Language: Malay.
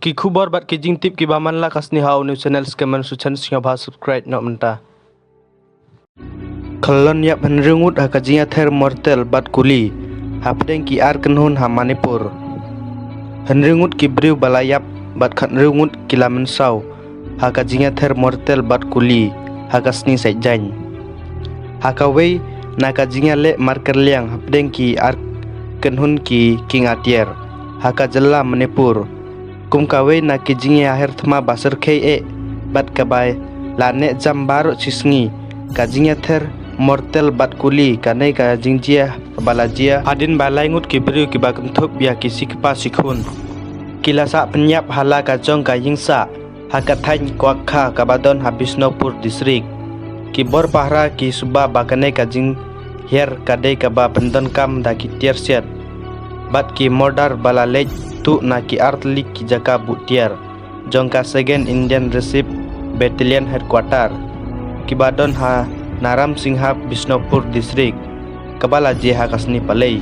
Ki khubor bat ki jing tip ki baman la kasni hau new channel skeman su channel singa bha subscribe no menta. Khalon yap hanrungut ha kajinga ther mortel bat kuli hapdeng ki ar kenhun ha Manipur. Hanrungut ki briu balayap bat khanrungut ki lamen sau ha kajinga ther mortel bat kuli ha kasni saijany. Ha kawei na kajinga le marker liang hapdeng ki ar kenhun ki kingatier ha kajalla Manipur. Kum kawei na kijingi akhir thma basar khei bat kabai lane jam baro chisngi kajinga ther mortel bat kuli kanai ka jingjia balajia adin balaingut kibriu ki bagam thup ya kisi kpa sikhun kilasa penyap hala ka jong ka yingsa hakathain kwakha kabadon Bishnupur district ki bor pahra ki suba bakane ka jing her kadai ka ba pendon kam da ki tierset bat ki modar balalej tu na ki artlik ki jaka butiar jongka second Indian Reserve Battalion headquarter ki badon ha Naram Singha Bishnupur district kabala je ha kasni palei.